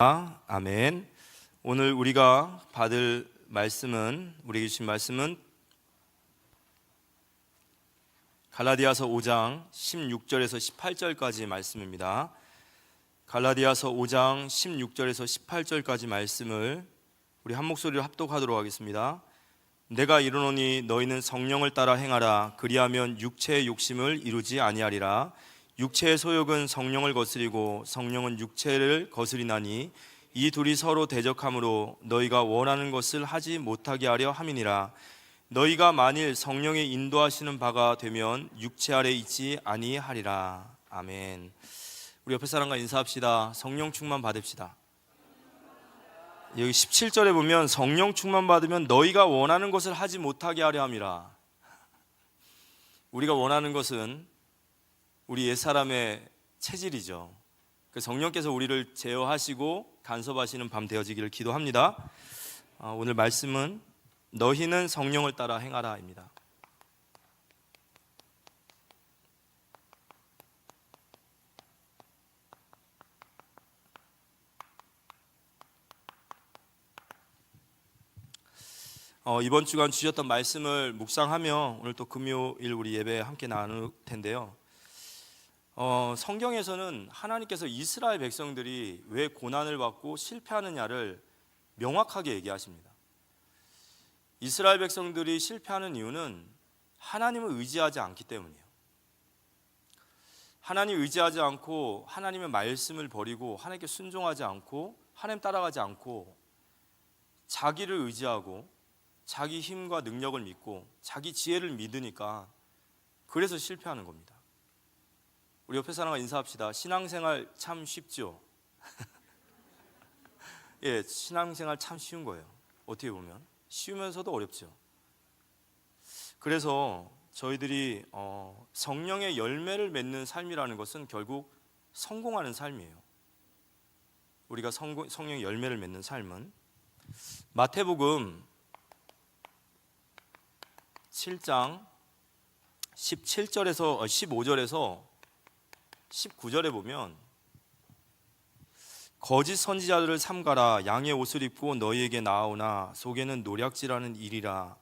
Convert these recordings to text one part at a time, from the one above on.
아멘. 오늘 우리가 받을 말씀은, 우리에게 주신 말씀은 갈라디아서 5장 16절에서 18절까지 말씀입니다. 갈라디아서 5장 16절에서 18절까지 말씀을 우리 한 목소리로 합독하도록 하겠습니다. 내가 이르노니 너희는 성령을 따라 행하라. 그리하면 육체의 욕심을 이루지 아니하리라. 육체의 소욕은 성령을 거스리고 성령은 육체를 거스리나니 이 둘이 서로 대적하므로 너희가 원하는 것을 하지 못하게 하려 함이니라. 너희가 만일 성령의 인도하시는 바가 되면 육체 아래 있지 아니하리라. 아멘. 우리 옆에 사람과 인사합시다. 성령 충만 받읍시다. 여기 17절에 보면 성령 충만 받으면 너희가 원하는 것을 하지 못하게 하려 함이라. 우리가 원하는 것은 우리 옛사람의 체질이죠. 그 성령께서 우리를 제어하시고 간섭하시는 밤 되어지기를 기도합니다. 오늘 말씀은 너희는 성령을 따라 행하라입니다. 이번 주간 주셨던 말씀을 묵상하며 오늘 또 금요일 우리 예배 함께 나눌 텐데요. 성경에서는 하나님께서 이스라엘 백성들이 왜 고난을 받고 실패하느냐를 명확하게 얘기하십니다. 이스라엘 백성들이 실패하는 이유는 하나님을 의지하지 않기 때문이에요. 하나님 의지하지 않고 하나님의 말씀을 버리고 하나님께 순종하지 않고 하나님 따라가지 않고 자기를 의지하고 자기 힘과 능력을 믿고 자기 지혜를 믿으니까 그래서 실패하는 겁니다. 우리 옆에 사람과 인사합시다. 신앙생활 참 쉽죠? 예, 신앙생활 참 쉬운 거예요. 어떻게 보면 쉬우면서도 어렵죠. 그래서 저희들이 성령의 열매를 맺는 삶이라는 것은 결국 성공하는 삶이에요. 우리가 성령의 열매를 맺는 삶은 마태복음 7장 17절에서 15절에서 19절에 보면 거짓 선지자들을 삼가라. 양의 옷을 입고 너희에게 나아오나 속에는 노략질하는 일이라.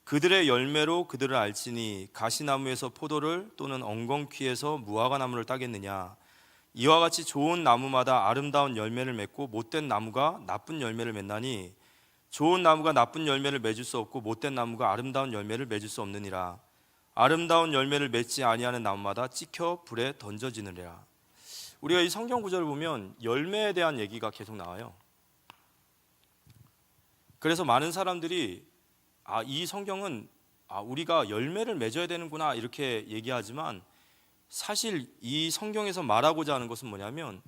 그들의 열매로 그들을 알지니 가시나무에서 포도를 또는 엉겅퀴에서 무화과나무를 따겠느냐. 이와 같이 좋은 나무마다 아름다운 열매를 맺고 못된 나무가 나쁜 열매를 맺나니 좋은 나무가 나쁜 열매를 맺을 수 없고 못된 나무가 아름다운 열매를 맺을 수 없느니라. 아름다운 열매를 맺지 아니하는 나무마다 찍혀 불에 던져지느니라. 우리가 이 성경 구절을 보면 열매에 대한 얘기가 계속 나와요. 그래서 많은 사람들이 이 성경은 우리가 열매를 맺어야 되는구나 이렇게 얘기하지만 사실 이 성경에서 말하고자 하는 것은 뭐냐면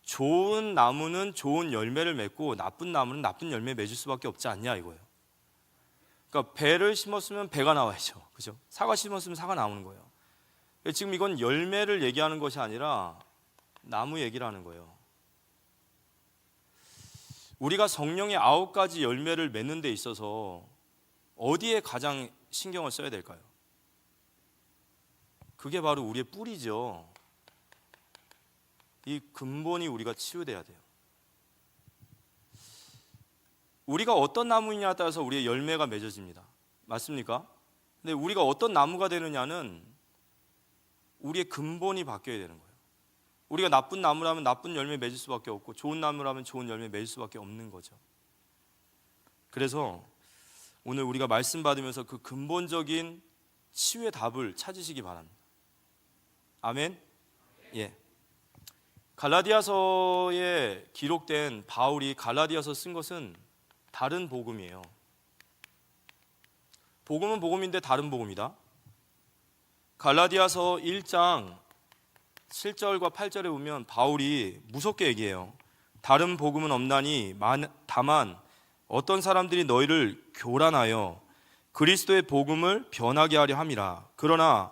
좋은 나무는 좋은 열매를 맺고 나쁜 나무는 나쁜 열매 맺을 수밖에 없지 않냐 이거예요. 그러니까 배를 심었으면 배가 나와야죠. 그죠? 사과 심었으면 사과 나오는 거예요. 지금 이건 열매를 얘기하는 것이 아니라 나무 얘기를 하는 거예요. 우리가 성령의 9가지 열매를 맺는 데 있어서 어디에 가장 신경을 써야 될까요? 그게 바로 우리의 뿌리죠. 이 근본이 우리가 치유돼야 돼요. 우리가 어떤 나무이냐에 따라서 우리의 열매가 맺어집니다. 맞습니까? 근데 우리가 어떤 나무가 되느냐는 우리의 근본이 바뀌어야 되는 거예요. 우리가 나쁜 나무라면 나쁜 열매 맺을 수밖에 없고 좋은 나무라면 좋은 열매 맺을 수밖에 없는 거죠. 그래서 오늘 우리가 말씀 받으면서 그 근본적인 치유의 답을 찾으시기 바랍니다. 아멘? 예. 갈라디아서에 기록된 바울이 갈라디아서 쓴 것은 다른 복음이에요. 복음은 복음인데 다른 복음이다. 갈라디아서 1장 7절과 8절에 보면 바울이 무섭게 얘기해요. 다른 복음은 없나니 다만 어떤 사람들이 너희를 교란하여 그리스도의 복음을 변하게 하려 함이라. 그러나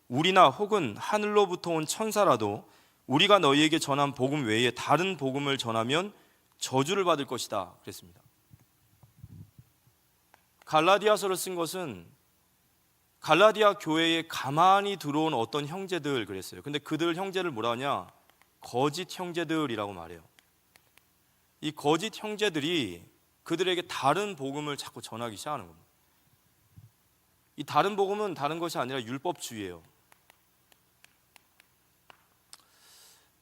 우리나 혹은 하늘로부터 온 천사라도 우리가 너희에게 전한 복음 외에 다른 복음을 전하면 저주를 받을 것이다 그랬습니다. 갈라디아서를 쓴 것은 갈라디아 교회에 가만히 들어온 어떤 형제들 그랬어요. 근데 그들 형제를 뭐라 하냐? 거짓 형제들이라고 말해요. 이 거짓 형제들이 그들에게 다른 복음을 자꾸 전하기 시작하는 겁니다. 이 다른 복음은 다른 것이 아니라 율법주의예요.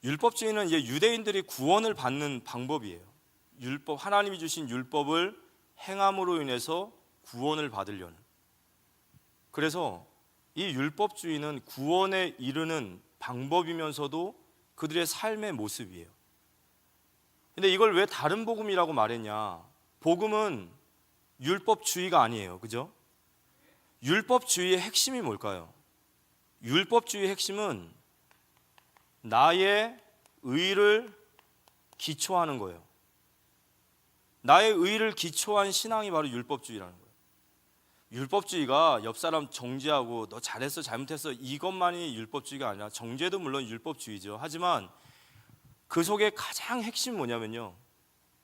율법주의는 이제 유대인들이 구원을 받는 방법이에요. 율법, 하나님이 주신 율법을 행함으로 인해서 구원을 받으려는. 그래서 이 율법주의는 구원에 이르는 방법이면서도 그들의 삶의 모습이에요. 근데 이걸 왜 다른 복음이라고 말했냐? 복음은 율법주의가 아니에요. 그죠? 율법주의의 핵심이 뭘까요? 율법주의의 핵심은 나의 의를 기초하는 거예요. 나의 의를 기초한 신앙이 바로 율법주의라는 거예요. 율법주의가 옆 사람 정죄하고 너 잘했어 잘못했어 이것만이 율법주의가 아니라 정죄도 물론 율법주의죠. 하지만 그 속에 가장 핵심은 뭐냐면요,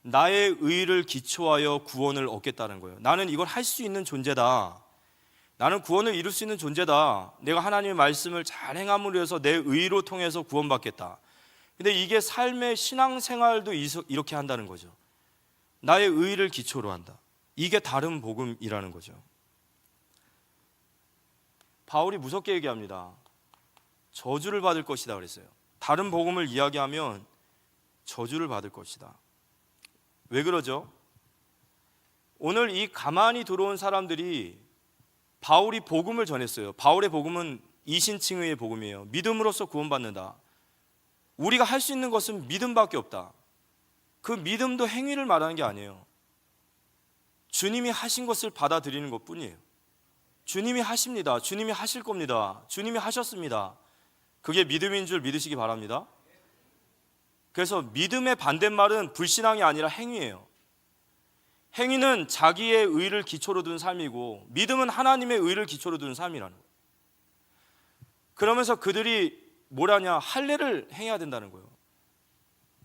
나의 의를 기초하여 구원을 얻겠다는 거예요. 나는 이걸 할 수 있는 존재다. 나는 구원을 이룰 수 있는 존재다. 내가 하나님의 말씀을 잘 행함으로 해서 내 의로 통해서 구원받겠다. 근데 이게 삶의 신앙생활도 이렇게 한다는 거죠. 나의 의를 기초로 한다. 이게 다른 복음이라는 거죠. 바울이 무섭게 얘기합니다. 저주를 받을 것이다 그랬어요. 다른 복음을 이야기하면 저주를 받을 것이다. 왜 그러죠? 오늘 이 가만히 들어온 사람들이 바울이 복음을 전했어요. 바울의 복음은 이신칭의의 복음이에요. 믿음으로써 구원받는다. 우리가 할 수 있는 것은 믿음밖에 없다. 그 믿음도 행위를 말하는 게 아니에요. 주님이 하신 것을 받아들이는 것뿐이에요. 주님이 하십니다. 주님이 하실 겁니다. 주님이 하셨습니다. 그게 믿음인 줄 믿으시기 바랍니다. 그래서 믿음의 반대말은 불신앙이 아니라 행위예요. 행위는 자기의 의를 기초로 둔 삶이고 믿음은 하나님의 의를 기초로 둔 삶이라는 거예요. 그러면서 그들이 뭐라냐? 할례를 행해야 된다는 거예요.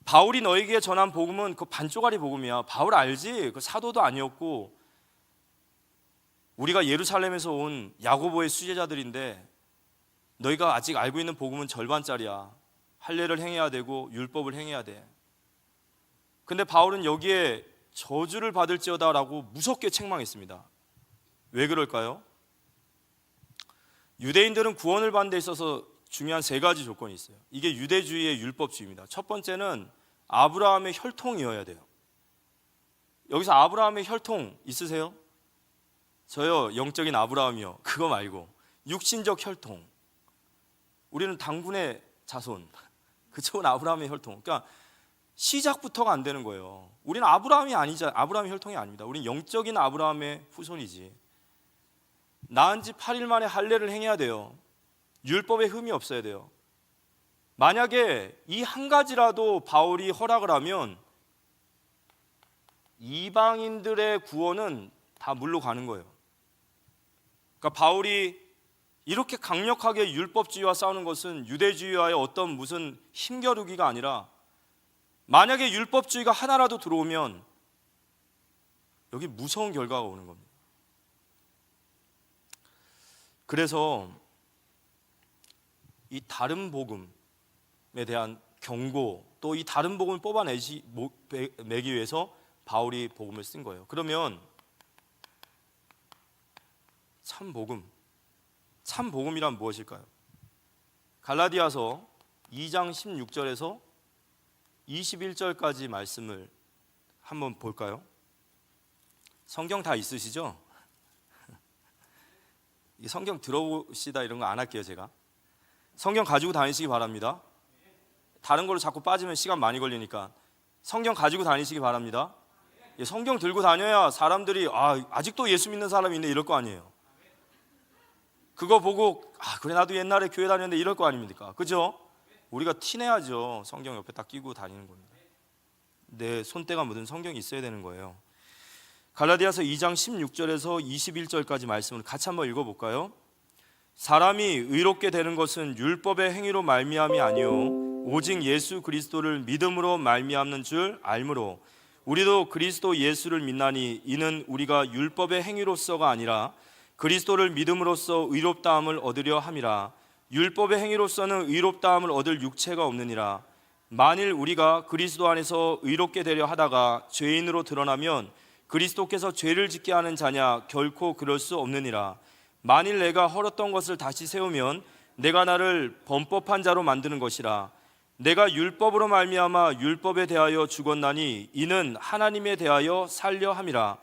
바울이 너에게 전한 복음은 그 반쪽짜리 복음이야. 바울 알지? 그 사도도 아니었고 우리가 예루살렘에서 온 야고보의 수제자들인데 너희가 아직 알고 있는 복음은 절반짜리야. 할례를 행해야 되고 율법을 행해야 돼. 근데 바울은 여기에 저주를 받을지어다라고 무섭게 책망했습니다. 왜 그럴까요? 유대인들은 구원을 받는 데 있어서 중요한 세 가지 조건이 있어요. 이게 유대주의의 율법주의입니다. 첫 번째는 아브라함의 혈통이어야 돼요. 여기서 아브라함의 혈통 있으세요? 저요, 영적인 아브라함이요. 그거 말고 육신적 혈통. 우리는 당군의 자손. 그쪽은 아브라함의 혈통. 그러니까 시작부터가 안 되는 거예요. 우리는 아브라함이 아니잖아요. 아브라함의 혈통이 아닙니다. 우리는 영적인 아브라함의 후손이지. 낳은 지 8일 만에 할례를 행해야 돼요. 율법에 흠이 없어야 돼요. 만약에 이 한 가지라도 바울이 허락을 하면 이방인들의 구원은 다 물로 가는 거예요. 그러니까 바울이 이렇게 강력하게 율법주의와 싸우는 것은 유대주의와의 어떤 무슨 힘겨루기가 아니라 만약에 율법주의가 하나라도 들어오면 여기 무서운 결과가 오는 겁니다. 그래서 이 다른 복음에 대한 경고, 또 이 다른 복음을 뽑아내기 위해서 바울이 복음을 쓴 거예요. 그러면 참 복음이란 무엇일까요? 갈라디아서 2장 16절에서 21절까지 말씀을 한번 볼까요? 성경 다 있으시죠? 성경 들어보시다 이런 거 안 할게요. 제가 성경 가지고 다니시기 바랍니다. 다른 걸로 자꾸 빠지면 시간 많이 걸리니까 성경 가지고 다니시기 바랍니다. 성경 들고 다녀야 사람들이 아직도 예수 믿는 사람이 있네 이럴 거 아니에요. 그거 보고 그래 나도 옛날에 교회 다녔는데 이럴 거 아닙니까? 그죠? 우리가 티내야죠. 성경 옆에 딱 끼고 다니는 겁니다. 내 손때가 묻은 성경이 있어야 되는 거예요. 갈라디아서 2장 16절에서 21절까지 말씀을 같이 한번 읽어볼까요? 사람이 의롭게 되는 것은 율법의 행위로 말미암이 아니요 오직 예수 그리스도를 믿음으로 말미암는 줄 알므로 우리도 그리스도 예수를 믿나니 이는 우리가 율법의 행위로서가 아니라 그리스도를 믿음으로써 의롭다함을 얻으려 함이라. 율법의 행위로서는 의롭다함을 얻을 육체가 없느니라. 만일 우리가 그리스도 안에서 의롭게 되려 하다가 죄인으로 드러나면 그리스도께서 죄를 짓게 하는 자냐? 결코 그럴 수 없느니라. 만일 내가 헐었던 것을 다시 세우면 내가 나를 범법한 자로 만드는 것이라. 내가 율법으로 말미암아 율법에 대하여 죽었나니 이는 하나님에 대하여 살려 함이라.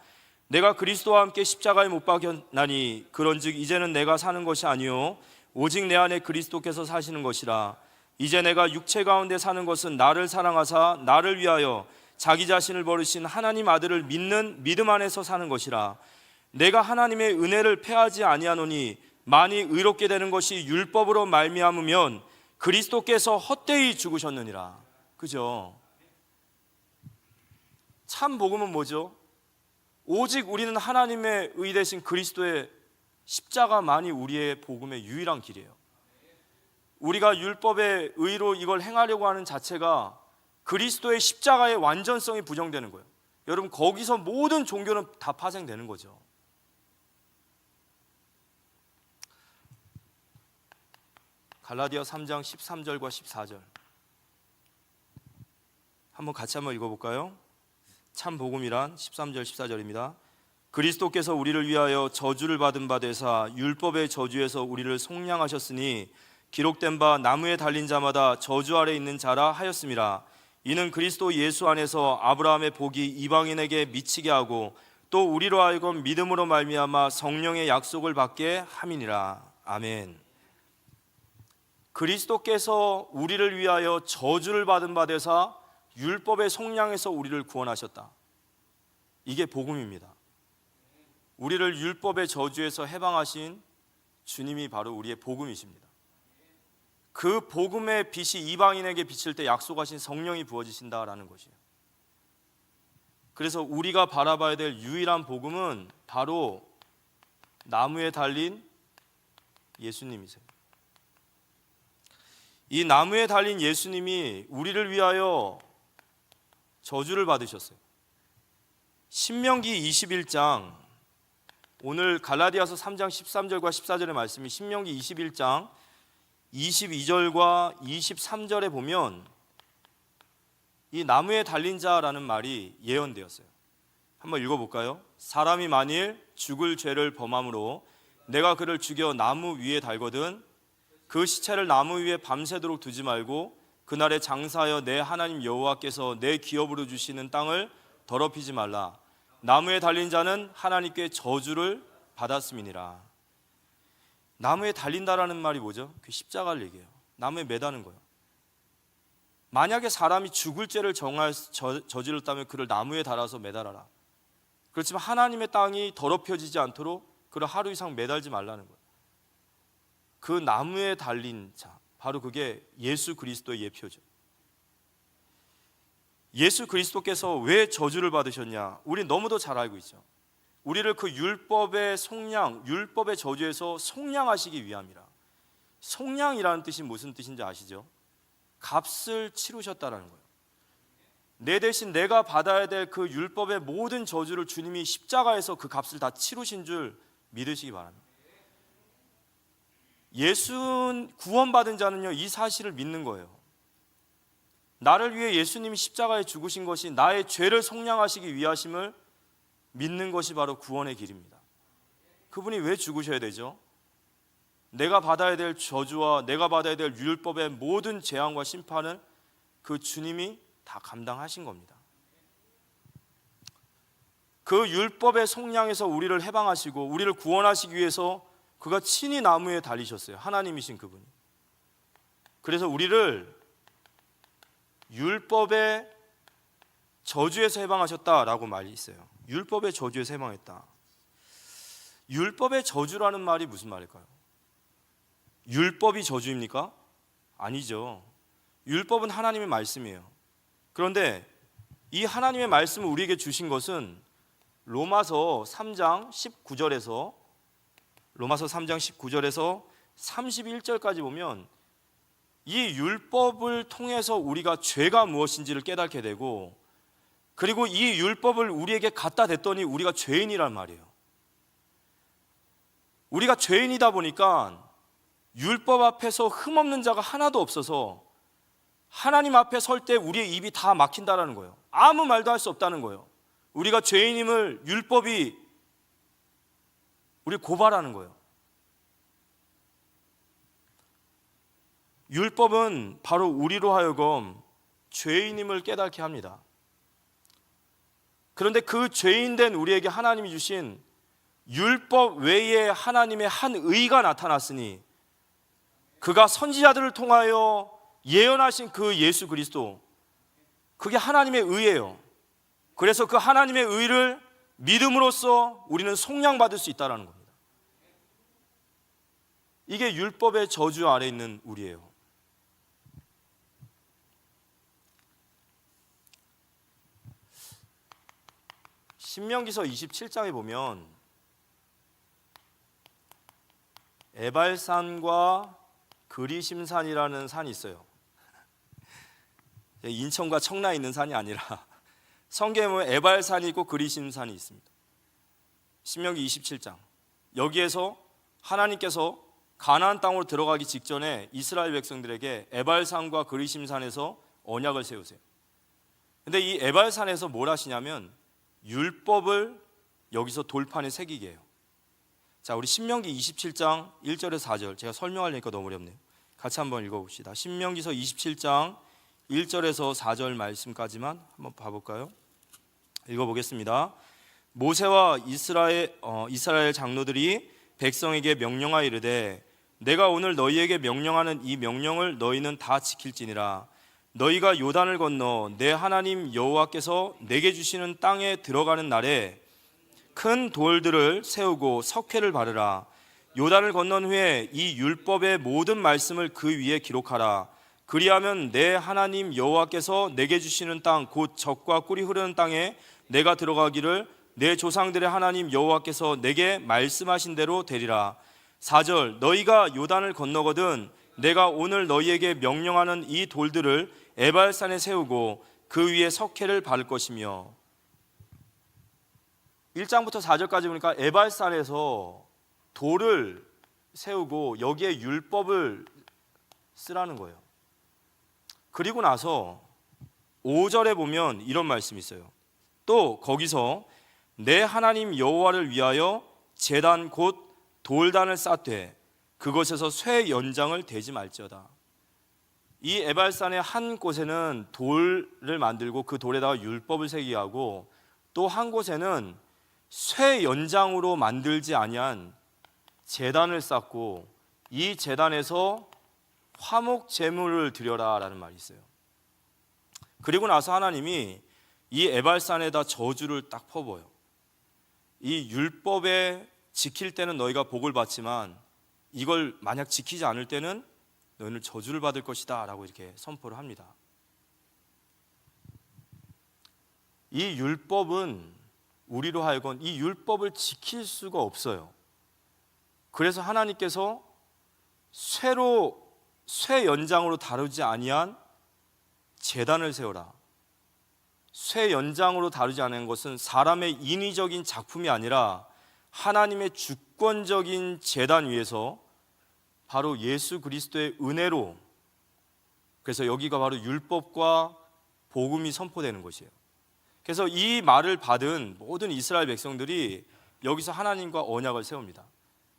내가 그리스도와 함께 십자가에 못 박혔나니 그런즉 이제는 내가 사는 것이 아니요 오직 내 안에 그리스도께서 사시는 것이라. 이제 내가 육체 가운데 사는 것은 나를 사랑하사 나를 위하여 자기 자신을 버리신 하나님 아들을 믿는 믿음 안에서 사는 것이라. 내가 하나님의 은혜를 패하지 아니하노니 만일 의롭게 되는 것이 율법으로 말미암으면 그리스도께서 헛되이 죽으셨느니라. 그죠? 참 복음은 뭐죠? 오직 우리는 하나님의 의 되신 그리스도의 십자가만이 우리의 복음의 유일한 길이에요. 우리가 율법의 의로 이걸 행하려고 하는 자체가 그리스도의 십자가의 완전성이 부정되는 거예요. 여러분, 거기서 모든 종교는 다 파생되는 거죠. 갈라디아 3장 13절과 14절 같이 한번 읽어볼까요? 참 복음이란 13절 14절입니다. 그리스도께서 우리를 위하여 저주를 받은 바 되사 율법의 저주에서 우리를 속량하셨으니 기록된 바 나무에 달린 자마다 저주 아래 있는 자라 하였음이라. 이는 그리스도 예수 안에서 아브라함의 복이 이방인에게 미치게 하고 또 우리로 하여금 믿음으로 말미암아 성령의 약속을 받게 함이니라. 아멘. 그리스도께서 우리를 위하여 저주를 받은 바 되사 율법의 속량에서 우리를 구원하셨다. 이게 복음입니다. 우리를 율법의 저주에서 해방하신 주님이 바로 우리의 복음이십니다. 그 복음의 빛이 이방인에게 비칠 때 약속하신 성령이 부어지신다라는 것이에요. 그래서 우리가 바라봐야 될 유일한 복음은 바로 나무에 달린 예수님이세요. 이 나무에 달린 예수님이 우리를 위하여 저주를 받으셨어요. 신명기 21장, 오늘 갈라디아서 3장 13절과 14절의 말씀이 신명기 21장 22절과 23절에 보면 이 나무에 달린 자라는 말이 예언되었어요. 한번 읽어볼까요? 사람이 만일 죽을 죄를 범함으로 내가 그를 죽여 나무 위에 달거든 그 시체를 나무 위에 밤새도록 두지 말고 그날에 장사하여 내 하나님 여호와께서 내 기업으로 주시는 땅을 더럽히지 말라. 나무에 달린 자는 하나님께 저주를 받았음이니라. 나무에 달린다라는 말이 뭐죠? 그 십자가를 얘기해요. 나무에 매다는 거예요. 만약에 사람이 죽을 죄를 저질렀다면 그를 나무에 달아서 매달아라. 그렇지만 하나님의 땅이 더럽혀지지 않도록 그를 하루 이상 매달지 말라는 거예요. 그 나무에 달린 자, 바로 그게 예수 그리스도의 예표죠. 예수 그리스도께서 왜 저주를 받으셨냐? 우리 너무도 잘 알고 있죠. 우리를 그 율법의 속량, 율법의 저주에서 속량하시기 위함이라. 속량이라는 뜻이 무슨 뜻인지 아시죠? 값을 치르셨다라는 거예요. 내 대신 내가 받아야 될 그 율법의 모든 저주를 주님이 십자가에서 그 값을 다 치르신 줄 믿으시기 바랍니다. 예수 구원받은 자는요, 이 사실을 믿는 거예요. 나를 위해 예수님이 십자가에 죽으신 것이 나의 죄를 속량하시기 위하심을 믿는 것이 바로 구원의 길입니다. 그분이 왜 죽으셔야 되죠? 내가 받아야 될 저주와 내가 받아야 될 율법의 모든 재앙과 심판을 그 주님이 다 감당하신 겁니다. 그 율법의 속량에서 우리를 해방하시고 우리를 구원하시기 위해서 그가 친히 나무에 달리셨어요. 하나님이신 그분이. 그래서 우리를 율법의 저주에서 해방하셨다라고 말이 있어요. 율법의 저주에서 해방했다. 율법의 저주라는 말이 무슨 말일까요? 율법이 저주입니까? 아니죠. 율법은 하나님의 말씀이에요. 그런데 이 하나님의 말씀을 우리에게 주신 것은 로마서 3장 19절에서 31절까지 보면 이 율법을 통해서 우리가 죄가 무엇인지를 깨닫게 되고, 그리고 이 율법을 우리에게 갖다 댔더니 우리가 죄인이란 말이에요. 우리가 죄인이다 보니까 율법 앞에서 흠없는 자가 하나도 없어서 하나님 앞에 설 때 우리의 입이 다 막힌다라는 거예요. 아무 말도 할 수 없다는 거예요. 우리가 죄인임을 율법이 우리 고발하는 거예요. 율법은 바로 우리로 하여금 죄인임을 깨닫게 합니다. 그런데 그 죄인된 우리에게 하나님이 주신 율법 외에 하나님의 한 의가 나타났으니, 그가 선지자들을 통하여 예언하신 그 예수 그리스도, 그게 하나님의 의예요. 그래서 그 하나님의 의를 믿음으로써 우리는 속량받을 수 있다는 겁니다. 이게 율법의 저주 아래 있는 우리예요. 신명기서 27장에 보면 에발산과 그리심산이라는 산이 있어요. 인천과 청라에 있는 산이 아니라 성경에 보면 에발산이 있고 그리심산이 있습니다. 신명기 27장, 여기에서 하나님께서 가나안 땅으로 들어가기 직전에 이스라엘 백성들에게 에발산과 그리심산에서 언약을 세우세요. 근데 이 에발산에서 뭘 하시냐면 율법을 여기서 돌판에 새기게 해요. 자, 우리 신명기 27장 1절에서 4절, 제가 설명하려니까 너무 어렵네요. 같이 한번 읽어봅시다. 신명기서 27장 1절에서 4절 말씀까지만 한번 봐볼까요? 읽어보겠습니다. 모세와 이스라엘 장로들이 백성에게 명령하여 이르되, 내가 오늘 너희에게 명령하는 이 명령을 너희는 다 지킬지니라. 너희가 요단을 건너 내 하나님 여호와께서 내게 주시는 땅에 들어가는 날에 큰 돌들을 세우고 석회를 바르라. 요단을 건넌 후에 이 율법의 모든 말씀을 그 위에 기록하라. 그리하면 내 하나님 여호와께서 내게 주시는 땅 곧 젖과 꿀이 흐르는 땅에 내가 들어가기를 내 조상들의 하나님 여호와께서 내게 말씀하신 대로 되리라. 4절, 너희가 요단을 건너거든 내가 오늘 너희에게 명령하는 이 돌들을 에발산에 세우고 그 위에 석회를 바를 것이며. 1장부터 4절까지 보니까 에발산에서 돌을 세우고 여기에 율법을 쓰라는 거예요. 그리고 나서 5절에 보면 이런 말씀이 있어요. 또 거기서 내 하나님 여호와를 위하여 제단 곧 돌단을 쌓되 그것에서 쇠 연장을 대지 말지어다. 이 에발산의 한 곳에는 돌을 만들고 그 돌에다가 율법을 새기게 하고, 또 한 곳에는 쇠 연장으로 만들지 아니한 제단을 쌓고 이 제단에서 화목 제물을 드려라 라는 말이 있어요. 그리고 나서 하나님이 이 에발산에다 저주를 딱 퍼부어요. 이 율법에 지킬 때는 너희가 복을 받지만 이걸 만약 지키지 않을 때는 너희는 저주를 받을 것이다 라고 이렇게 선포를 합니다. 이 율법은 우리로 하여금 이 율법을 지킬 수가 없어요. 그래서 하나님께서 쇠 연장으로 다루지 아니한 제단을 세워라. 쇠 연장으로 다루지 않은 것은 사람의 인위적인 작품이 아니라 하나님의 주권적인 제단 위에서 바로 예수 그리스도의 은혜로, 그래서 여기가 바로 율법과 복음이 선포되는 것이에요. 그래서 이 말을 받은 모든 이스라엘 백성들이 여기서 하나님과 언약을 세웁니다.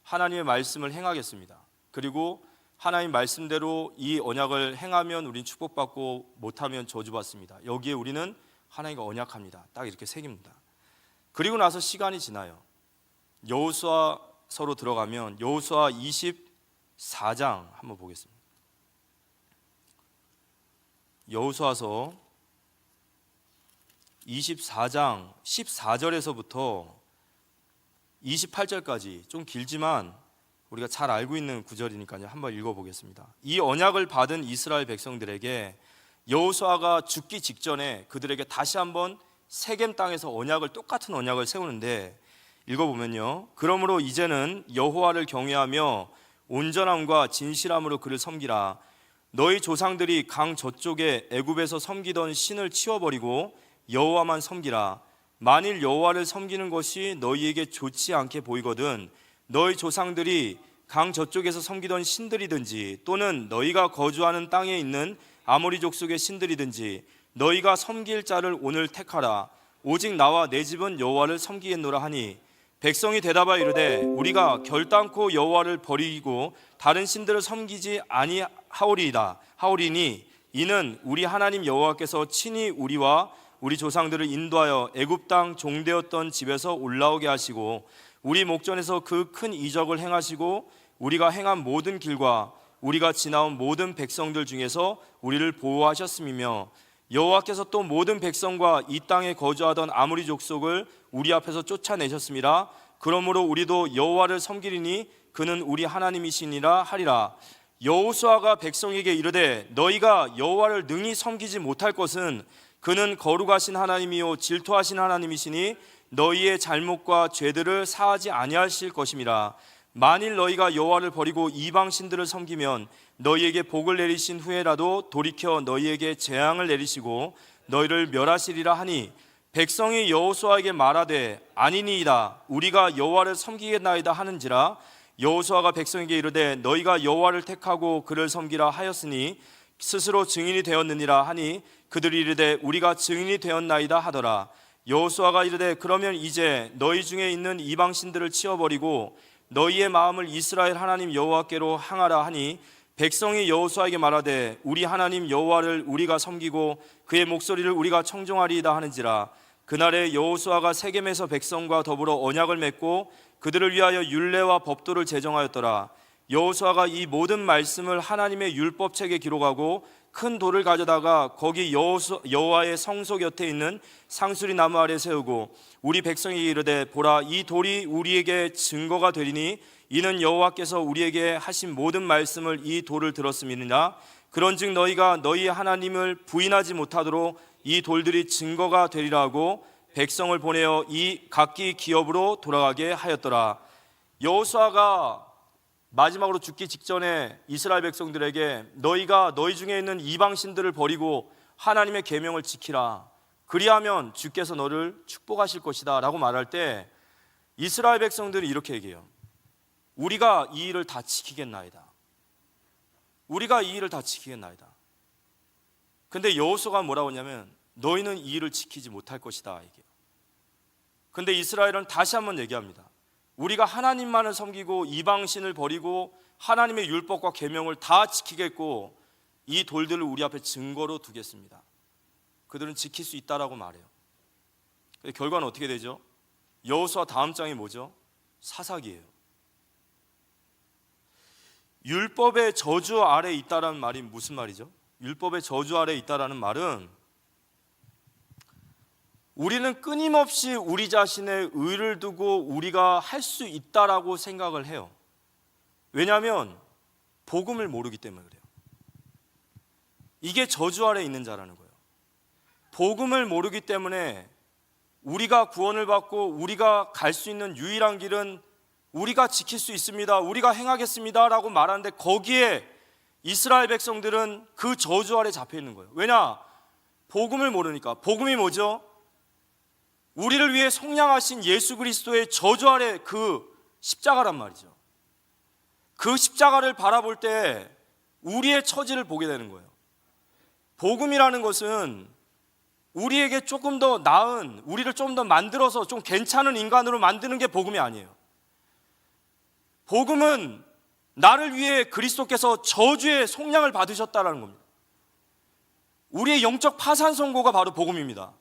하나님의 말씀을 행하겠습니다. 그리고 하나님 말씀대로 이 언약을 행하면 우린 축복받고 못하면 저주받습니다. 여기에 우리는 하나님과 언약합니다. 딱 이렇게 새깁니다. 그리고 나서 시간이 지나요. 여호수아서로 들어가면 여호수아 24장 한번 보겠습니다. 여호수아서 24장 14절에서부터 28절까지 좀 길지만 우리가 잘 알고 있는 구절이니까요. 한번 읽어보겠습니다. 이 언약을 받은 이스라엘 백성들에게 여호수아가 죽기 직전에 그들에게 다시 한번 세겜 땅에서 똑같은 언약을 세우는데, 읽어보면요. 그러므로 이제는 여호와를 경외하며 온전함과 진실함으로 그를 섬기라. 너희 조상들이 강 저쪽에 애굽에서 섬기던 신을 치워버리고 여호와만 섬기라. 만일 여호와를 섬기는 것이 너희에게 좋지 않게 보이거든 너희 조상들이 강 저쪽에서 섬기던 신들이든지 또는 너희가 거주하는 땅에 있는 아모리 족속의 신들이든지 너희가 섬길 자를 오늘 택하라. 오직 나와 내 집은 여호와를 섬기겠노라 하니 백성이 대답하여 이르되 우리가 결단코 여호와를 버리고 다른 신들을 섬기지 하오리니 이는 우리 하나님 여호와께서 친히 우리와 우리 조상들을 인도하여 애굽 땅 종되었던 집에서 올라오게 하시고 우리 목전에서 그 큰 이적을 행하시고 우리가 행한 모든 길과 우리가 지나온 모든 백성들 중에서 우리를 보호하셨음이며 여호와께서 또 모든 백성과 이 땅에 거주하던 아모리 족속을 우리 앞에서 쫓아내셨음이라. 그러므로 우리도 여호와를 섬기리니 그는 우리 하나님이시니라 하리라. 여호수아가 백성에게 이르되 너희가 여호와를 능히 섬기지 못할 것은 그는 거룩하신 하나님이요 질투하신 하나님이시니 너희의 잘못과 죄들을 사하지 아니하실 것임이라. 만일 너희가 여호와를 버리고 이방 신들을 섬기면 너희에게 복을 내리신 후에라도 돌이켜 너희에게 재앙을 내리시고 너희를 멸하시리라 하니 백성이 여호수아에게 말하되 아니니이다 우리가 여호와를 섬기겠나이다 하는지라. 여호수아가 백성에게 이르되 너희가 여호와를 택하고 그를 섬기라 하였으니 스스로 증인이 되었느니라 하니 그들이 이르되 우리가 증인이 되었나이다 하더라. 여호수아가 이르되 그러면 이제 너희 중에 있는 이방 신들을 치워버리고 너희의 마음을 이스라엘 하나님 여호와께로 향하라 하니 백성이 여호수아에게 말하되 우리 하나님 여호와를 우리가 섬기고 그의 목소리를 우리가 청종하리이다 하는지라. 그날에 여호수아가 세겜에서 백성과 더불어 언약을 맺고 그들을 위하여 율례와 법도를 제정하였더라. 여호수아가 이 모든 말씀을 하나님의 율법책에 기록하고 큰 돌을 가져다가 거기 여호와의 성소 곁에 있는 상수리 나무 아래 세우고 우리 백성에게 이르되 보라 이 돌이 우리에게 증거가 되리니 이는 여호와께서 우리에게 하신 모든 말씀을 이 돌을 들었음이니라. 그런즉 너희가 너희 하나님을 부인하지 못하도록 이 돌들이 증거가 되리라 하고 백성을 보내어 이 각기 기업으로 돌아가게 하였더라. 여호수아가 마지막으로 죽기 직전에 이스라엘 백성들에게 너희가 너희 중에 있는 이방 신들을 버리고 하나님의 계명을 지키라. 그리하면 주께서 너를 축복하실 것이다 라고 말할 때 이스라엘 백성들이 이렇게 얘기해요. 우리가 이 일을 다 지키겠나이다. 우리가 이 일을 다 지키겠나이다. 근데 여호수아가 뭐라고 하냐면 너희는 이 일을 지키지 못할 것이다 얘기해요. 근데 이스라엘은 다시 한번 얘기합니다. 우리가 하나님만을 섬기고 이방신을 버리고 하나님의 율법과 계명을 다 지키겠고 이 돌들을 우리 앞에 증거로 두겠습니다. 그들은 지킬 수 있다라고 말해요. 결과는 어떻게 되죠? 여호수아 다음 장이 뭐죠? 사사기예요. 율법의 저주 아래 있다라는 말이 무슨 말이죠? 율법의 저주 아래 있다라는 말은 우리는 끊임없이 우리 자신의 의를 두고 우리가 할 수 있다라고 생각을 해요. 왜냐하면 복음을 모르기 때문에 그래요. 이게 저주 아래 있는 자라는 거예요. 복음을 모르기 때문에 우리가 구원을 받고 우리가 갈 수 있는 유일한 길은 우리가 지킬 수 있습니다. 우리가 행하겠습니다 라고 말하는데 거기에 이스라엘 백성들은 그 저주 아래 잡혀 있는 거예요. 왜냐? 복음을 모르니까. 복음이 뭐죠? 우리를 위해 속량하신 예수 그리스도의 저주 아래 그 십자가란 말이죠. 그 십자가를 바라볼 때 우리의 처지를 보게 되는 거예요. 복음이라는 것은 우리에게 조금 더 나은, 우리를 좀 더 만들어서 좀 괜찮은 인간으로 만드는 게 복음이 아니에요. 복음은 나를 위해 그리스도께서 저주의 속량을 받으셨다는 겁니다. 우리의 영적 파산 선고가 바로 복음입니다.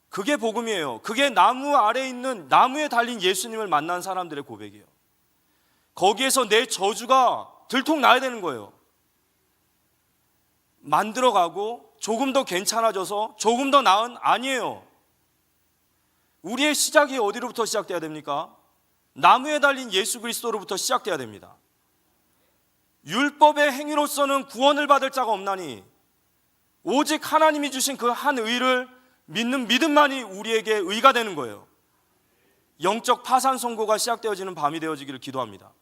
그게 복음이에요. 그게 나무 아래 있는, 나무에 달린 예수님을 만난 사람들의 고백이에요. 거기에서 내 저주가 들통나야 되는 거예요. 만들어가고 조금 더 괜찮아져서 조금 더 나은, 아니에요. 우리의 시작이 어디로부터 시작돼야 됩니까? 나무에 달린 예수 그리스도로부터 시작돼야 됩니다. 율법의 행위로서는 구원을 받을 자가 없나니 오직 하나님이 주신 그 한 의를 믿는 믿음만이 우리에게 의가 되는 거예요. 영적 파산 선고가 시작되어지는 밤이 되어지기를 기도합니다.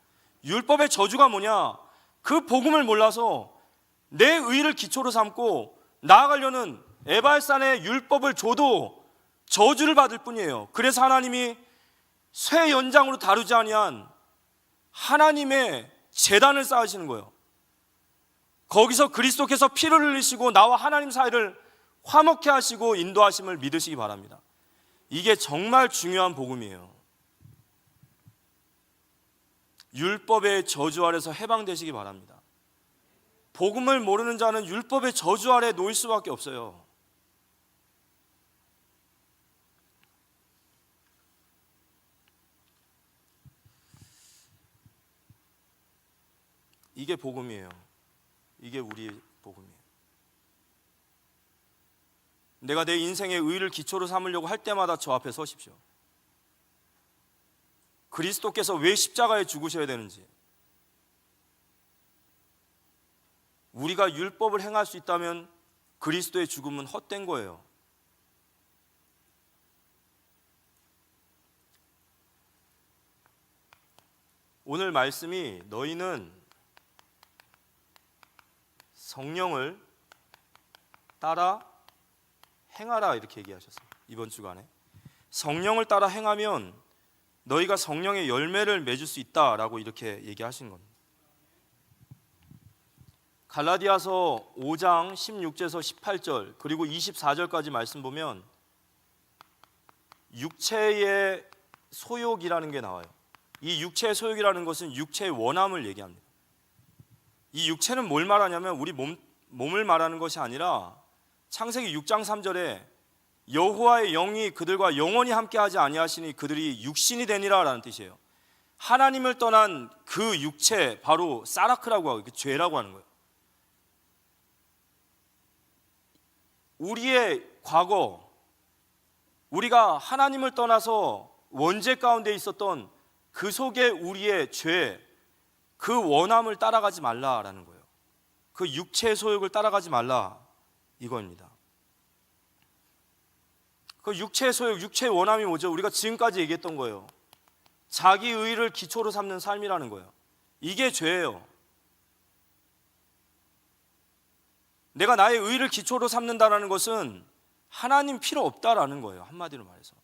율법의 저주가 뭐냐? 그 복음을 몰라서 내 의를 기초로 삼고 나아가려는 에발산의 율법을 줘도 저주를 받을 뿐이에요. 그래서 하나님이 쇠 연장으로 다루지 아니한 하나님의 제단을 쌓으시는 거예요. 거기서 그리스도께서 피를 흘리시고 나와 하나님 사이를 화목케 하시고 인도하심을 믿으시기 바랍니다. 이게 정말 중요한 복음이에요. 율법의 저주 아래서 해방되시기 바랍니다. 복음을 모르는 자는 율법의 저주 아래 놓일 수밖에 없어요. 이게 복음이에요. 이게 우리의 복음이에요. 내가 내 인생의 의를 기초로 삼으려고 할 때마다 저 앞에 서십시오. 그리스도께서 왜 십자가에 죽으셔야 되는지, 우리가 율법을 행할 수 있다면 그리스도의 죽음은 헛된 거예요. 오늘 말씀이 너희는 성령을 따라 행하라 이렇게 얘기하셨어요. 이번 주간에 성령을 따라 행하면 너희가 성령의 열매를 맺을 수 있다라고 이렇게 얘기하신 겁니다. 갈라디아서 5장 16절에서 18절 그리고 24절까지 말씀 보면 육체의 소욕이라는 게 나와요. 이 육체의 소욕이라는 것은 육체의 원함을 얘기합니다. 이 육체는 뭘 말하냐면 우리 몸을 말하는 것이 아니라 창세기 6장 3절에 여호와의 영이 그들과 영원히 함께하지 아니하시니 그들이 육신이 되니라 라는 뜻이에요. 하나님을 떠난 그 육체, 바로 사라크라고 하고 죄라고 하는 거예요. 우리의 과거, 우리가 하나님을 떠나서 원죄 가운데 있었던 그 속에 우리의 죄, 그 원함을 따라가지 말라라는 거예요. 그 육체의 소욕을 따라가지 말라 이거입니다. 그 육체의 소욕, 육체의 원함이 뭐죠? 우리가 지금까지 얘기했던 거예요. 자기 의를 기초로 삼는 삶이라는 거예요. 이게 죄예요. 내가 나의 의를 기초로 삼는다는 것은 하나님 필요 없다라는 거예요. 한마디로 말해서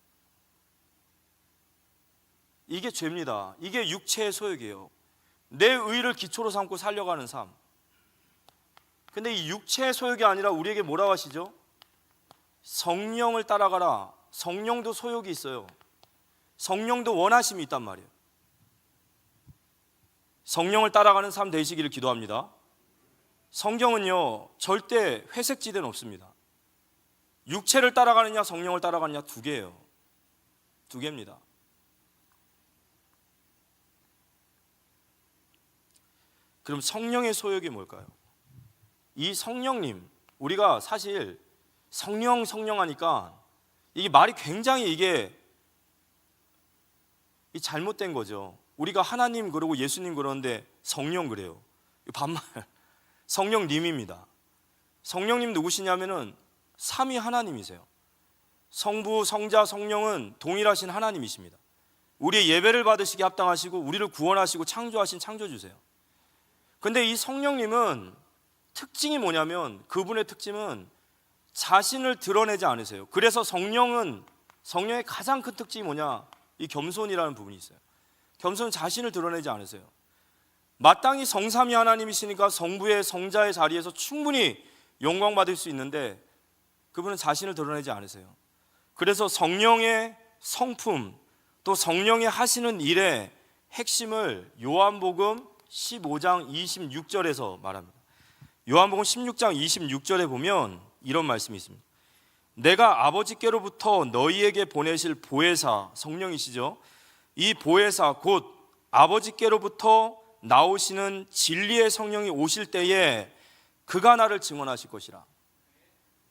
이게 죄입니다. 이게 육체의 소욕이에요. 내 의를 기초로 삼고 살려가는 삶. 근데 이 육체의 소욕이 아니라 우리에게 뭐라고 하시죠? 성령을 따라가라. 성령도 소욕이 있어요. 성령도 원하심이 있단 말이에요. 성령을 따라가는 삶 되시기를 기도합니다. 성경은요 절대 회색지대는 없습니다. 육체를 따라가느냐 성령을 따라가느냐 두 개예요. 두 개입니다. 그럼 성령의 소욕이 뭘까요? 이 성령님, 우리가 사실 성령 하니까 이게 말이 굉장히 이게 잘못된 거죠. 우리가 하나님 그러고 예수님 그러는데 성령 그래요. 반말. 성령님입니다. 성령님 누구시냐면은 삼위 하나님이세요. 성부, 성자, 성령은 동일하신 하나님이십니다. 우리의 예배를 받으시기 합당하시고 우리를 구원하시고 창조하신 창조주세요. 근데 이 성령님은 특징이 뭐냐면, 그분의 특징은 자신을 드러내지 않으세요. 그래서 성령의 가장 큰 특징이 뭐냐? 이 겸손이라는 부분이 있어요. 겸손은 자신을 드러내지 않으세요. 마땅히 성삼위 하나님이시니까 성부의 성자의 자리에서 충분히 영광 받을 수 있는데 그분은 자신을 드러내지 않으세요. 그래서 성령의 성품, 또 성령의 하시는 일의 핵심을 요한복음 15장 26절에서 말합니다. 요한복음 16장 26절에 보면 이런 말씀이 있습니다. 내가 아버지께로부터 너희에게 보내실 보혜사, 성령이시죠. 이 보혜사 곧 아버지께로부터 나오시는 진리의 성령이 오실 때에 그가 나를 증언하실 것이라.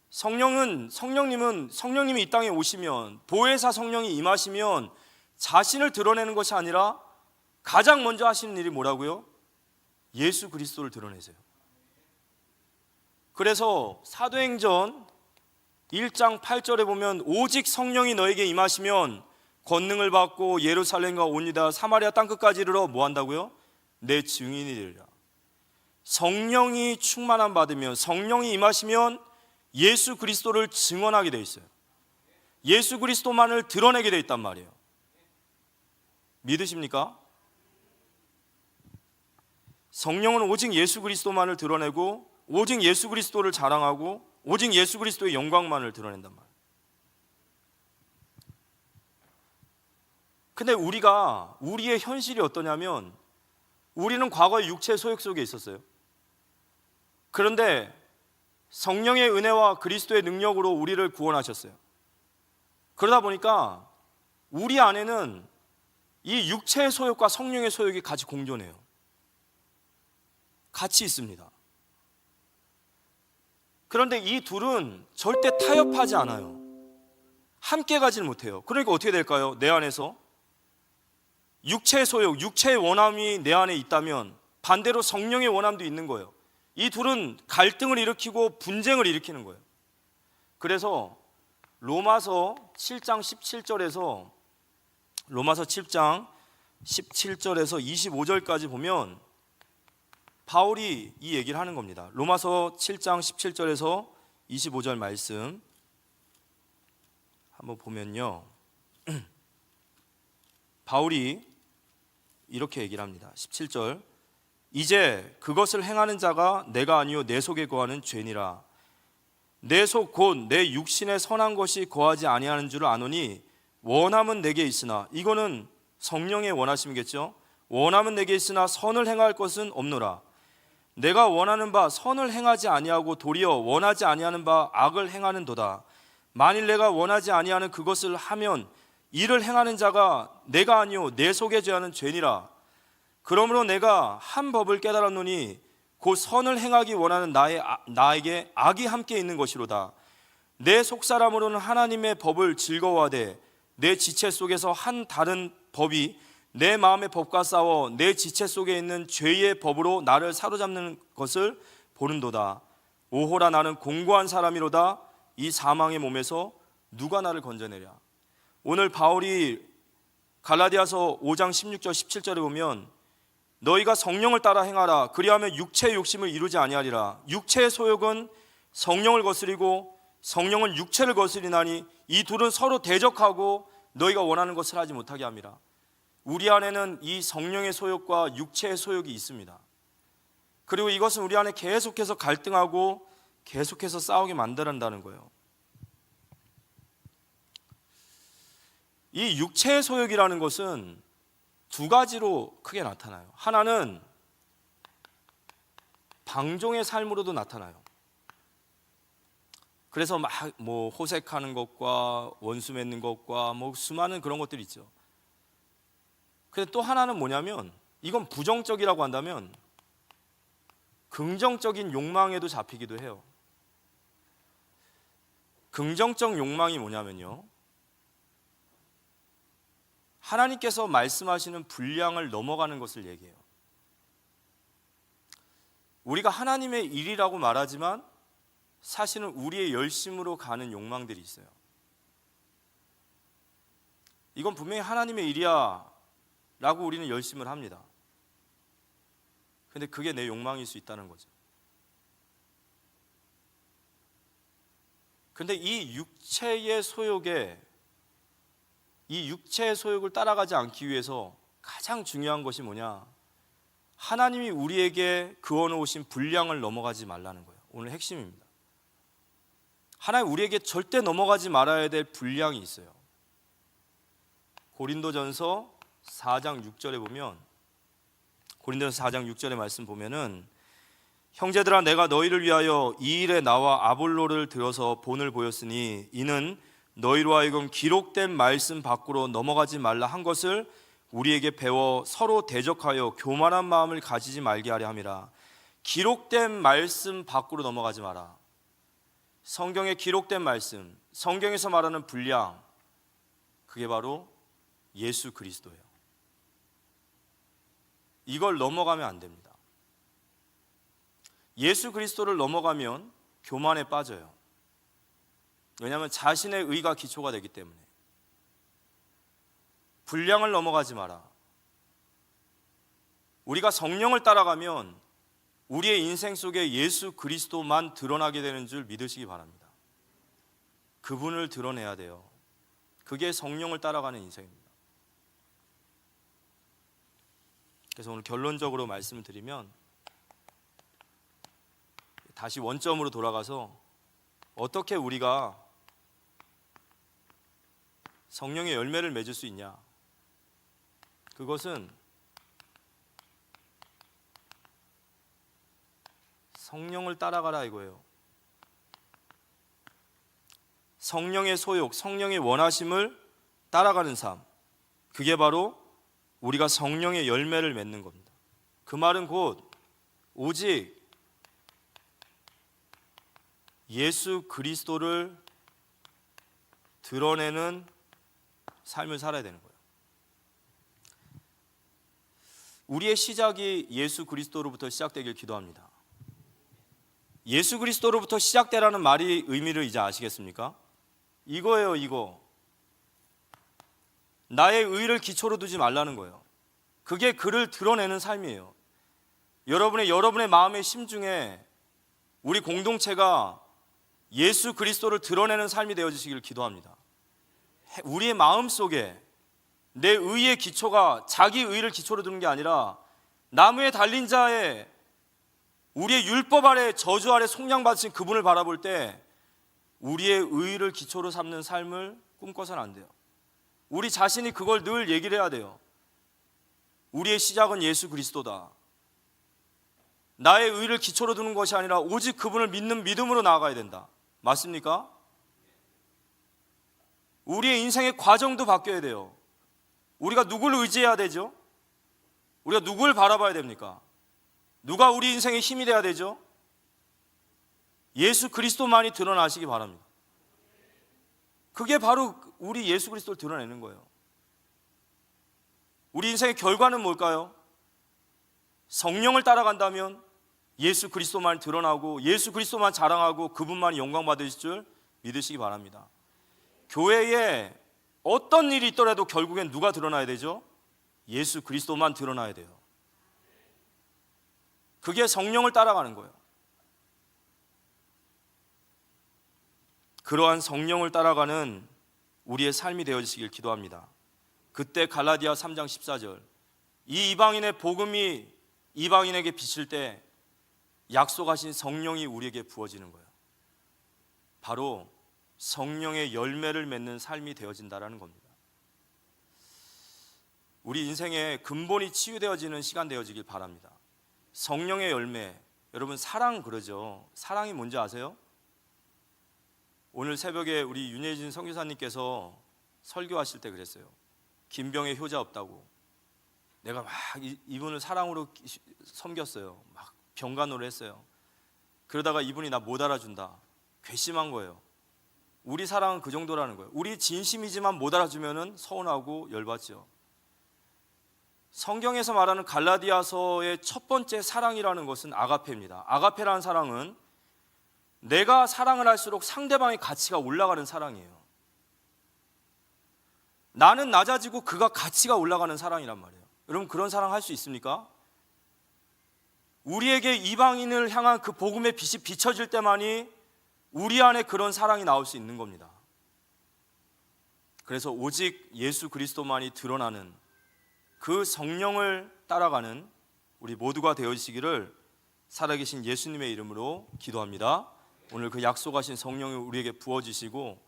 성령님이 이 땅에 오시면, 보혜사 성령이 임하시면 자신을 드러내는 것이 아니라 가장 먼저 하시는 일이 뭐라고요? 예수 그리스도를 드러내세요. 그래서 사도행전 1장 8절에 보면 오직 성령이 너에게 임하시면 권능을 받고 예루살렘과 온 유다 사마리아 땅끝까지 이르러 뭐 한다고요? 내 증인이 되리라. 성령이 충만함 받으면, 성령이 임하시면 예수 그리스도를 증언하게 돼 있어요. 예수 그리스도만을 드러내게 돼 있단 말이에요. 믿으십니까? 성령은 오직 예수 그리스도만을 드러내고 오직 예수 그리스도를 자랑하고 오직 예수 그리스도의 영광만을 드러낸단 말이에요. 근데 우리의 현실이 어떠냐면 우리는 과거의 육체의 소욕 속에 있었어요. 그런데 성령의 은혜와 그리스도의 능력으로 우리를 구원하셨어요. 그러다 보니까 우리 안에는 이 육체의 소욕과 성령의 소욕이 같이 공존해요. 같이 있습니다. 그런데 이 둘은 절대 타협하지 않아요. 함께 가지는 못해요. 그러니까 어떻게 될까요? 내 안에서 육체의 소욕, 육체의 원함이 내 안에 있다면 반대로 성령의 원함도 있는 거예요. 이 둘은 갈등을 일으키고 분쟁을 일으키는 거예요. 그래서 로마서 7장 17절에서 25절까지 보면 바울이 이 얘기를 하는 겁니다. 로마서 7장 17절에서 25절 말씀 한번 보면요, 바울이 이렇게 얘기를 합니다. 17절, 이제 그것을 행하는 자가 내가 아니요 내 속에 거하는 죄니라. 내 속 곧 내 육신에 선한 것이 거하지 아니하는 줄 아노니 원함은 내게 있으나, 이거는 성령의 원하심이겠죠. 원함은 내게 있으나 선을 행할 것은 없노라. 내가 원하는 바 선을 행하지 아니하고 도리어 원하지 아니하는 바 악을 행하는도다. 만일 내가 원하지 아니하는 그것을 하면 이를 행하는 자가 내가 아니요 내 속에 죄하는 죄니라. 그러므로 내가 한 법을 깨달았노니 곧 선을 행하기 원하는 나에게 악이 함께 있는 것이로다. 내 속사람으로는 하나님의 법을 즐거워하되 내 지체 속에서 한 다른 법이 내 마음의 법과 싸워 내 지체 속에 있는 죄의 법으로 나를 사로잡는 것을 보는도다. 오호라, 나는 공고한 사람이로다. 이 사망의 몸에서 누가 나를 건져내랴. 오늘 바울이 갈라디아서 5장 16절 17절에 보면 너희가 성령을 따라 행하라. 그리하면 육체의 욕심을 이루지 아니하리라. 육체의 소욕은 성령을 거스리고 성령은 육체를 거스리나니 이 둘은 서로 대적하고 너희가 원하는 것을 하지 못하게 함이라. 우리 안에는 이 성령의 소욕과 육체의 소욕이 있습니다. 그리고 이것은 우리 안에 계속해서 갈등하고 계속해서 싸우게 만든다는 거예요. 이 육체의 소욕이라는 것은 두 가지로 크게 나타나요. 하나는 방종의 삶으로도 나타나요. 그래서 막 호색하는 것과 원수 맺는 것과 수많은 그런 것들이 있죠. 근데 또 하나는 뭐냐면, 이건 부정적이라고 한다면 긍정적인 욕망에도 잡히기도 해요. 긍정적 욕망이 뭐냐면요, 하나님께서 말씀하시는 분량을 넘어가는 것을 얘기해요. 우리가 하나님의 일이라고 말하지만 사실은 우리의 열심으로 가는 욕망들이 있어요. 이건 분명히 하나님의 일이야 라고 우리는 열심을 합니다. 근데 그게 내 욕망일 수 있다는 거죠. 근데 이 육체의 소욕을 따라가지 않기 위해서 가장 중요한 것이 뭐냐? 하나님이 우리에게 그어놓으신 분량을 넘어가지 말라는 거예요. 오늘 핵심입니다. 하나님 우리에게 절대 넘어가지 말아야 될 분량이 있어요. 고린도전서 4장 6절에 보면, 고린도전서 4장 6절의 말씀 보면은, 형제들아 내가 너희를 위하여 이 일에 나와 아볼로를 들어서 본을 보였으니 이는 너희로 하여금 기록된 말씀 밖으로 넘어가지 말라 한 것을 우리에게 배워 서로 대적하여 교만한 마음을 가지지 말게 하려 함이라. 기록된 말씀 밖으로 넘어가지 마라. 성경에 기록된 말씀, 성경에서 말하는 분량, 그게 바로 예수 그리스도예요. 이걸 넘어가면 안 됩니다. 예수 그리스도를 넘어가면 교만에 빠져요. 왜냐하면 자신의 의가 기초가 되기 때문에. 분량을 넘어가지 마라. 우리가 성령을 따라가면 우리의 인생 속에 예수 그리스도만 드러나게 되는 줄 믿으시기 바랍니다. 그분을 드러내야 돼요. 그게 성령을 따라가는 인생입니다. 그래서 오늘 결론적으로 말씀을 드리면, 다시 원점으로 돌아가서 어떻게 우리가 성령의 열매를 맺을 수 있냐? 그것은 성령을 따라가라 이거예요. 성령의 소욕, 성령의 원하심을 따라가는 삶, 그게 바로 우리가 성령의 열매를 맺는 겁니다. 그 말은 곧 오직 예수 그리스도를 드러내는 삶을 살아야 되는 거예요. 우리의 시작이 예수 그리스도로부터 시작되길 기도합니다. 예수 그리스도로부터 시작되라는 말이 의미를 이제 아시겠습니까? 이거예요, 이거. 나의 의를 기초로 두지 말라는 거예요. 그게 그를 드러내는 삶이에요. 여러분의 마음의 심중에 우리 공동체가 예수 그리스도를 드러내는 삶이 되어지시기를 기도합니다. 우리의 마음 속에 내 의의 기초가 자기 의를 기초로 두는 게 아니라 나무에 달린 자의 우리의 율법 아래 저주 아래 속량받으신 그분을 바라볼 때 우리의 의를 기초로 삼는 삶을 꿈꿔서는 안 돼요. 우리 자신이 그걸 늘 얘기를 해야 돼요. 우리의 시작은 예수 그리스도다. 나의 의를 기초로 두는 것이 아니라 오직 그분을 믿는 믿음으로 나아가야 된다. 맞습니까? 우리의 인생의 과정도 바뀌어야 돼요. 우리가 누구를 의지해야 되죠? 우리가 누구를 바라봐야 됩니까? 누가 우리 인생의 힘이 돼야 되죠? 예수 그리스도만이 드러나시기 바랍니다. 그게 바로 우리 예수 그리스도를 드러내는 거예요. 우리 인생의 결과는 뭘까요? 성령을 따라간다면 예수 그리스도만 드러나고 예수 그리스도만 자랑하고 그분만이 영광 받으실 줄 믿으시기 바랍니다. 교회에 어떤 일이 있더라도 결국엔 누가 드러나야 되죠? 예수 그리스도만 드러나야 돼요. 그게 성령을 따라가는 거예요. 그러한 성령을 따라가는 우리의 삶이 되어지시길 기도합니다. 그때 갈라디아 3장 14절, 이 이방인의 복음이 이방인에게 비칠 때 약속하신 성령이 우리에게 부어지는 거예요. 바로 성령의 열매를 맺는 삶이 되어진다라는 겁니다. 우리 인생의 근본이 치유되어지는 시간 되어지길 바랍니다. 성령의 열매, 여러분 사랑 그러죠. 사랑이 뭔지 아세요? 오늘 새벽에 우리 윤혜진 선교사님께서 설교하실 때 그랬어요. 김병의 효자 없다고. 내가 막 이분을 사랑으로 섬겼어요. 막 병간호를 했어요. 그러다가 이분이 나 못 알아준다. 괘씸한 거예요. 우리 사랑은 그 정도라는 거예요. 우리 진심이지만 못 알아주면 서운하고 열받죠. 성경에서 말하는 갈라디아서의 첫 번째 사랑이라는 것은 아가페입니다. 아가페라는 사랑은 내가 사랑을 할수록 상대방의 가치가 올라가는 사랑이에요. 나는 낮아지고 그가 가치가 올라가는 사랑이란 말이에요. 여러분 그런 사랑 할 수 있습니까? 우리에게 이방인을 향한 그 복음의 빛이 비춰질 때만이 우리 안에 그런 사랑이 나올 수 있는 겁니다. 그래서 오직 예수 그리스도만이 드러나는 그 성령을 따라가는 우리 모두가 되어지시기를 살아계신 예수님의 이름으로 기도합니다. 오늘 그 약속하신 성령을 우리에게 부어주시고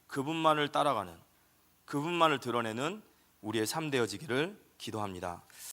그분만을 따라가는, 그분만을 드러내는 우리의 삶 되어지기를 기도합니다.